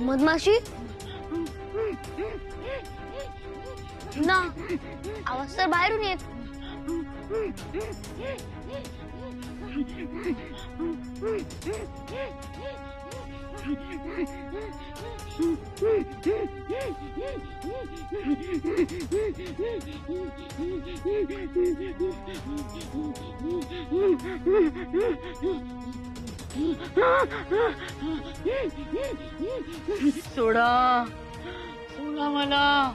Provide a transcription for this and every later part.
मधमाशी ना, आवाज तर बाहेरून येत. सोडा सोडा मला,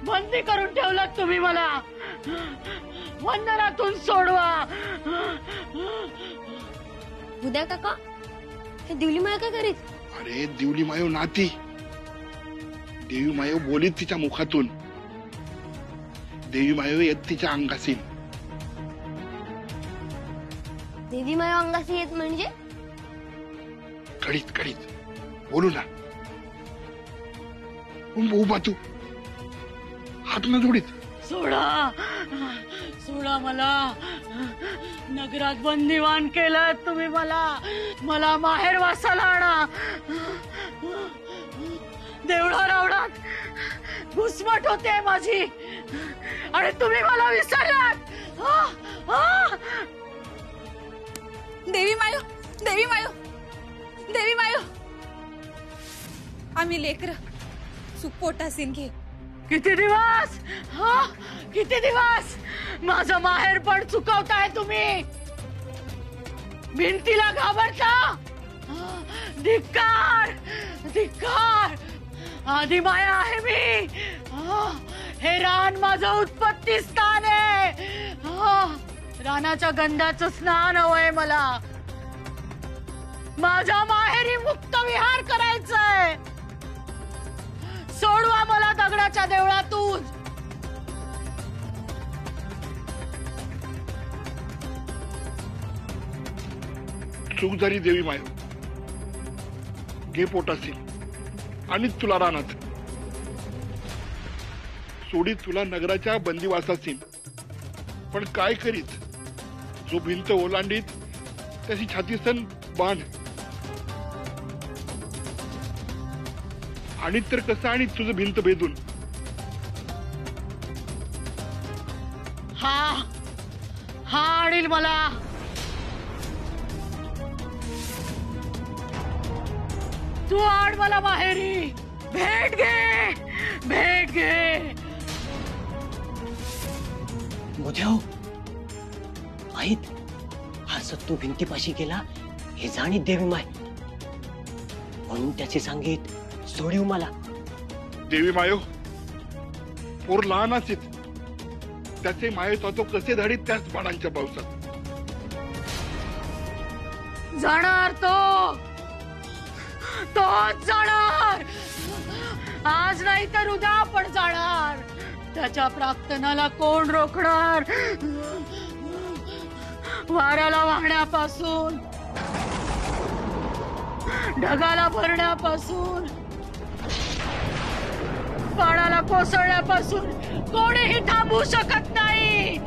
बंदी करून ठेवलात तुम्ही मला. बंधनातून सोडवा. उद्या काका हे दिवली माया काय करीत? अरे दिवली मायो नाती, देवी मायो बोलीत तिच्या मुखातून. देवी मायो येत तिच्या अंगासीन. देवी माया अंगाशी येत म्हणजे कळीत कळीत बोलू ना. उभा तू हात न जोडीत. सोडा सोडा मला. नगरात बंदिवान केलं तुम्ही मला. मला माहेर वासाला आणा. देवळा रावणात घुसमट होते माझी आणि तुम्ही मला विसरलात. देवी मायो, देवी मायो, देवी मायो, आम्ही लेकर सुपोटासीन घे. किती दिवस, किती दिवस माझं माहेर पण चुकवताय तुम्ही. भिंतीला घाबरता. धिक्कार धिक्कार. आधी माया आहे मी. हे रान माझं उत्पत्ती स्थान आहे. रानाच्या गंधाचं स्नान हवंय मला. माझ्या माहेरी मुक्त विहार करायचंय. सोडवा मला दगडाच्या देवळातून. चूक झाली देवी मायो. घे पोटासील आणि तुला रानात सोडी. तुला नगराच्या बंदिवासासील. पण काय करीत, जो भिंत ओलांडीत त्याची छाती सन बांध. आणि तर कसं आणि तुझं भिंत भेदून. हा हा आणील मला. तू आण मला माहेरी. भेट घे, भेट घे. बुध्याओ माहित, हा सत्तू भिंतीपाशी गेला हे जाणीत देवी माय, म्हणून त्याचे सांगित सोडीव मला. देवी मायो, पोर लहान असेल त्याचे माये तो कसे धाडीत त्याच बाणांच्या पावसात. जाणार तोच जाणार. आज नाही तर उद्या पण जाणार. त्याच्या प्रार्थनाला कोण रोखणार? वाऱ्याला वाहण्यापासून, ढगाला भरण्यापासून, पाण्याला कोसळण्यापासून कोणीही थांबू शकत नाही.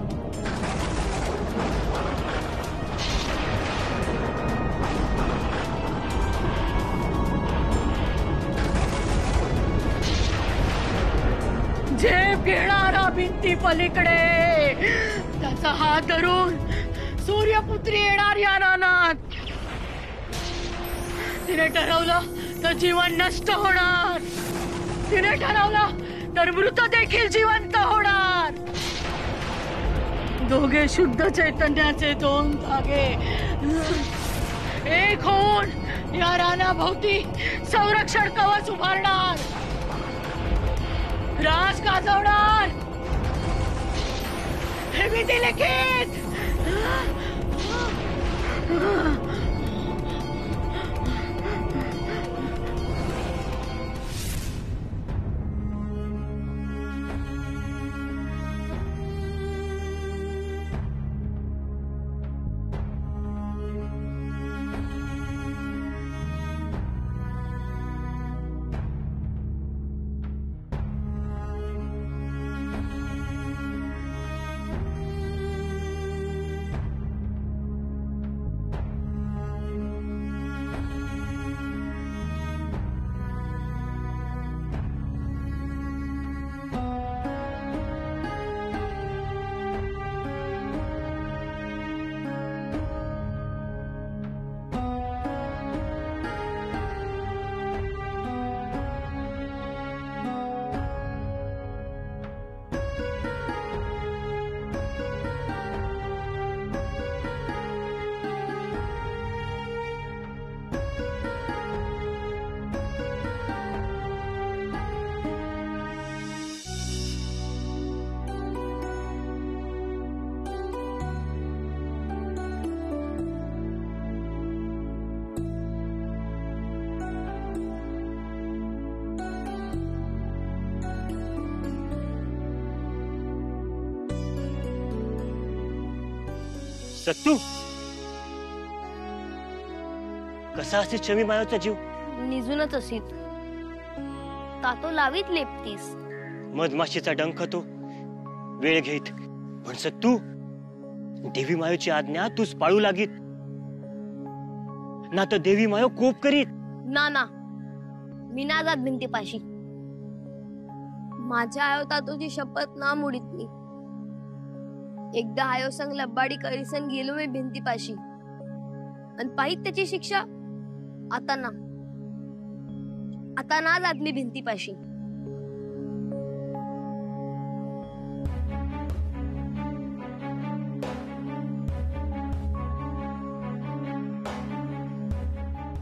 झेप घेणारा भिंती पलीकडे त्याचा हात धरून सूर्यपुत्री येणार या रानात. तिने ठरवलं तर जीवन नष्ट होणार. तिने ठरवलं तर मृत देखील जिवंत होणार. दोघे शुद्ध चैतन्याचे दोन धागे एक होऊन या रानाभोवती संरक्षण कवच उभारणार. राज गाजवणार. हे विधी लिखित. सत्तू कसा असे छवी मायाचा जीव निजूनच असीत तातो लावीत लेपतीस मधमाशीचा डंख तो वेळ घेत पण सत्तू देवी मायोची आज्ञा तूच पाळू लागीत ना तर देवी मायो कोप करीत ना ना मी ना जात भिंतीपाशी माझ्या आयो तातोची शपथ ना मोडीत मी एकदा आयो संग लब्बाडी करीसन गेलो मी भिंतीपाशी आणि पाहित त्याची शिक्षा आता ना जात मी भिंतीपाशी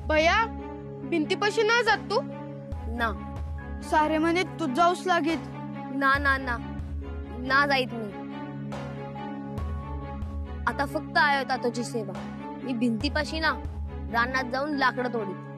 भैया भिंतीपाशी ना जात तू ना सारे म्हणे तू जाऊस लागेल ना ना ना ना जाईत मी आता फक्त आयो तातोची सेवा मी भिंतीपाशी ना रानात जाऊन लाकडं तोडीत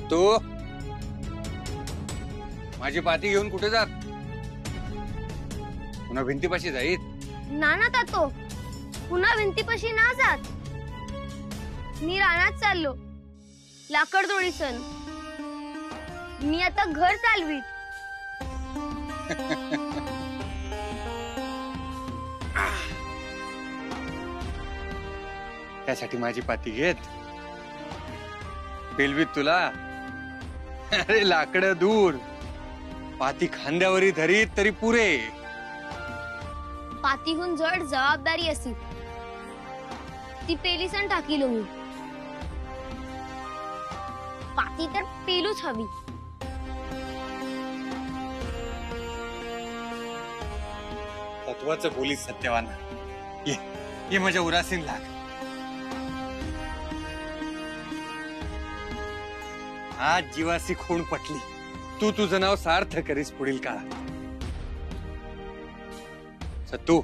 तू माझी पाती घेऊन कुठे जात पुन्हा भिंतीपाशी जाईत ना तातो पुन्हा भिंतीपाशी ना जात मी रानात चाललो लाकड तोडीसन मी आता घर चालवीत त्यासाठी माझी पाती घेत पेलवीत तुला अरे लाकड दूर पाती खांद्यावरी धरीत तरी पुरे पातीहून जड जबाबदारी असी ती पेलीसन टाकीलो मी पाती तर पेलूच हवी तत्वाचं बोली सत्यवान ये माझ्या उरासीन लाग आज जीवासी खूण पटली तू तुझं नाव सार्थ करीस पुढील काळात सत्तू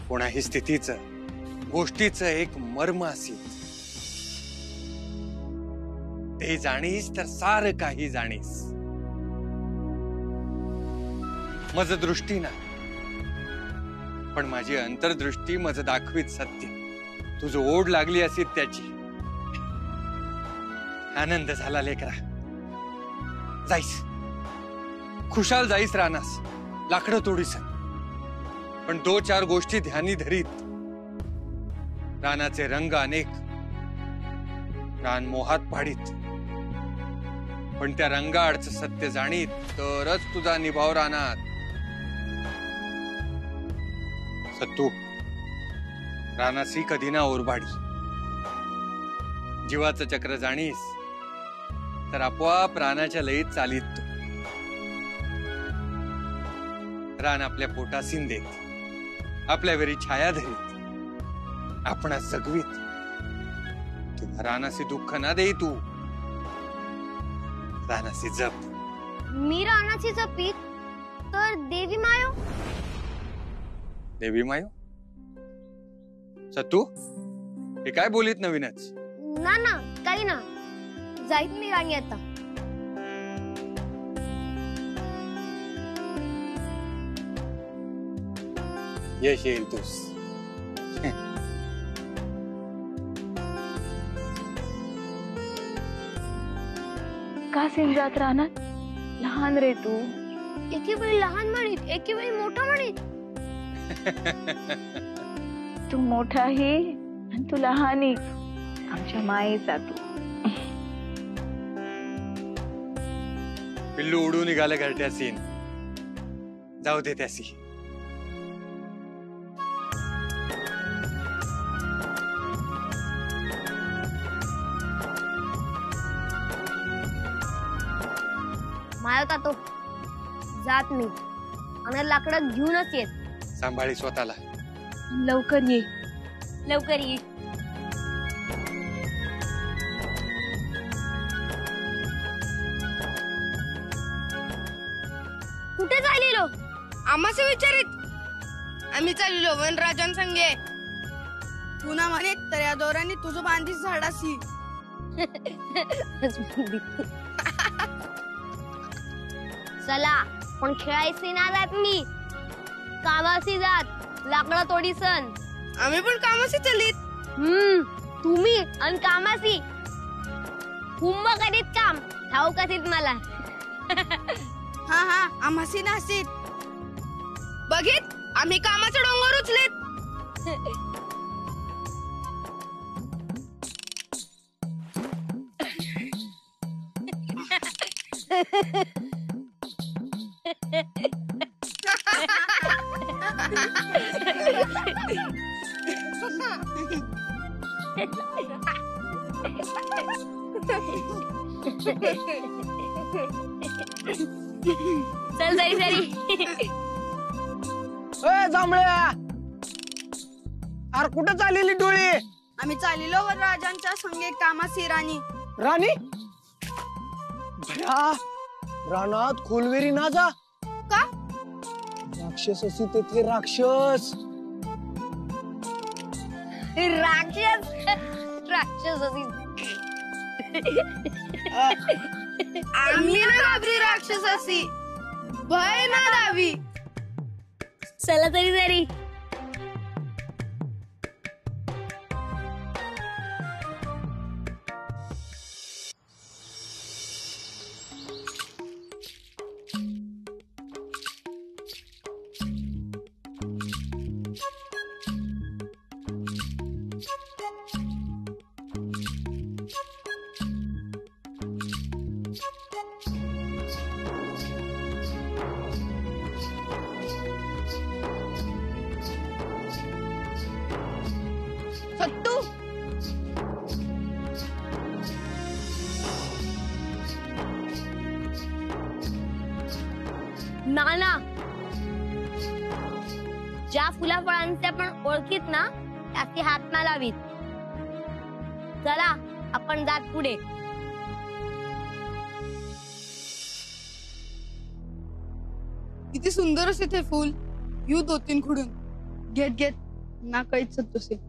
कोणाही स्थितीचं गोष्टीचं एक मर्म असेल ते जाणीस तर सार काही जाणीस माझ दृष्टी ना पण माझी अंतर्दृष्टी माझं दाखवीत सत्य तुझं ओढ लागली असेल त्याची आनंद झाला लेकरा जाईस खुशाल जाईस रानास लाकडं तोडीस पण 2-4 गोष्टी ध्यानी धरीत रानाचे रंग अनेक रान मोहात पाडीत पण त्या रंगाआडचं सत्य जाणीत तरच तुझा निभाव रानात सत्तू रानासी कधी ना ओरबाडी जीवाचं चक्र जाणीस तर आपोआप रानाच्या लयीत चालीत तो रान आपल्या पोटासीन देत आपल्या वेरी छाया धरीत आपणास जगवीत तुला रानासी दुःख ना देई तू रानासी जप मी रानाची जपीत तर देवी मायो देवी मायो सत्तू हे काय बोलीत नवीनच ना ना काही ना जाईत मी राणी आता यश येईल तूस सीन जात राहणार लहान रे तू एके वेळी लहान म्हणीत एके वेळी मोठा म्हणीत तू मोठाही आणि तू लहानही आमच्या मायेचा तू पिल्लू उडून निघालं घरट्या सीन जाऊ दे त्यासी मायवता तो जात मी आणि लाकडं घेऊनच येत सांभाळी स्वतःला लवकर ये लवकर ये कुठे चाललेलो आम्हाला विचारित आम्ही चाललो वनराजांसंगे पुन्हा म्हणे तर या दोरांनी तुझं बांधीस झाडासी चला पण खेळायची ना जात मी कामाशी जात लाकडं तोडी सण आम्ही पण कामाशी चलीत तुम्ही आणि कामाशी हुंब करीत काम ठाऊ करीत मला हा हा आम्हाशी नासीत बघित आम्ही कामाचं डोंगर उचलेत चल जाई सरी जांभळ्या अरे कुठं चाललेली डोळी आम्ही चाललो वनराजांच्या संगे कामाशी राणी राणी भया रानात खोलवेरी ना जा का राक्षस असी तेथे राक्षस राक्षस राक्षस आम्ही ना घाबरी राक्षसासी भय ना दावी चला तरी जरी सत्तू नाना ज्या फुला फळांचे आपण ओळखीत ना त्याचे हात ना लावीत चला आपण जात पुढे किती सुंदर असे ते फुल यू 2-3 खुडून घेत घेत ना काहीच सत्तूसे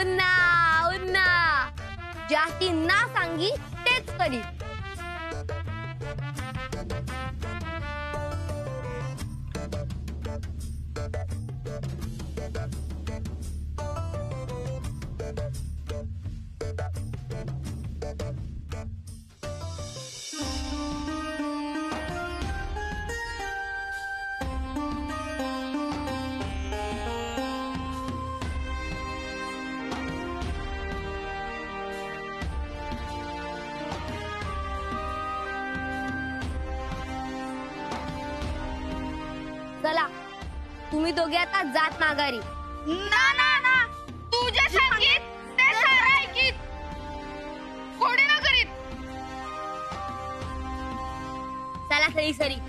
उन्ना उन्ना ज्याची ना सांगी तेच करी. चला तुम्ही दोघे आता जात माघारी. ना ना ना तू जे सांगित ते सारं ऐकीत कोणी ना करीत. चला सरी सरी.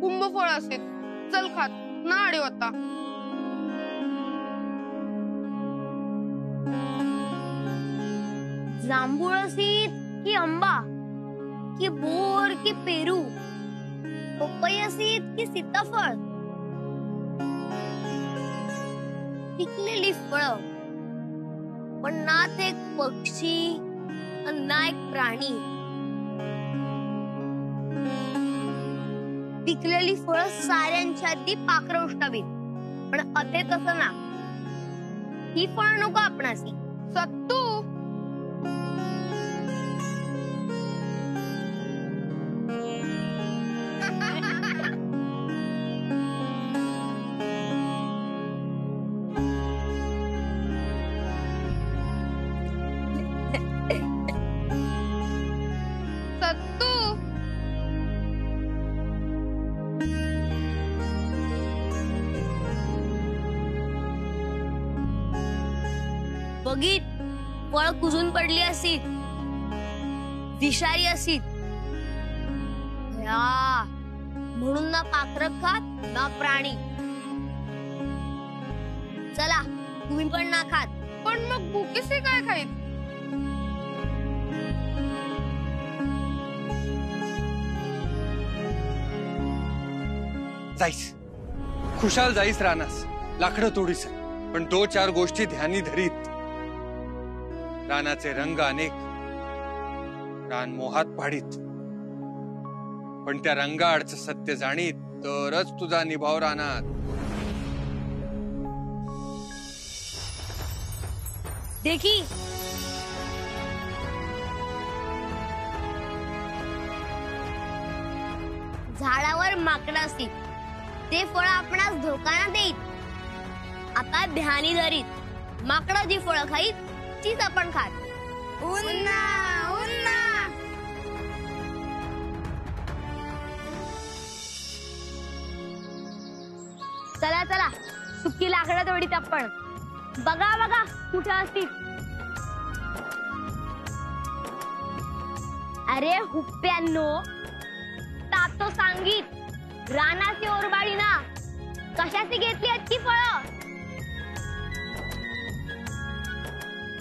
कुंभफळ असेल चल खात ना आडीव आता. जांभूळ असीत की आंबा की बोर की पेरू, पपई असीत की सीताफळ, पिकलेली फळं पण ना ते एक पक्षी ना एक प्राणी. पिकलेली फळं साऱ्यांच्या आधी पाखरं उष्टावीत पण अते तसं ना. ही फळं नको आपणासी. सत्तू सत्तू बघित फळ कुजून पडली असी, विषारी असी. म्हणून ना पाखर खात ना प्राणी. चला तुम्ही पण ना खात. पण मग भुकेसे काय खाईत. जाईस खुशाल जाईस रानास लाकडं तोडीस पण 2-4 गोष्टी ध्यानी धरीत. रानाचे रंग अनेक, रान मोहात पाडीत पण त्या रंगाआडचं सत्य जाणीत तरच तुझा निभाव रानात. देखी झाडावर माकडं असतील ते फळ आपणास धोका न देईत. आता ध्यानी धरीत माकडं जी फळं खाईत तीच आपण खात. उन्ना उन्ना चला चला सुकी लाकडं तोडीत आपण. बघा बघा कुठं असतील. अरे हुप्प्यांनो तातो सांगीत रानाची ओरबाळी ना कशाची घेतली आहेत ती फळं.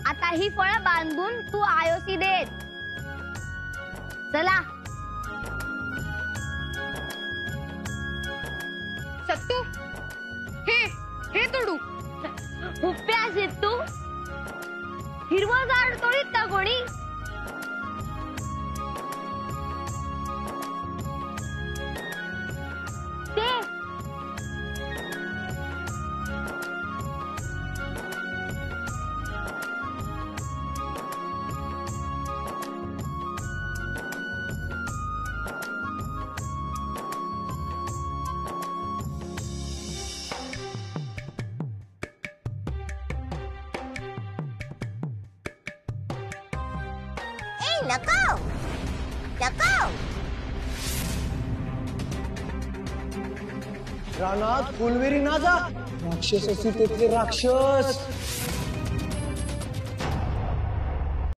आता ही फळं बांधून तू आयोसी देत. चला सत्तू हे तोडू. हुप्प्या असेल तू. हिरवं झाड तोडीत का कोणी. ते नको नको. रानात फुलवेरी ना जा. राक्षस असी तेथे राक्षस.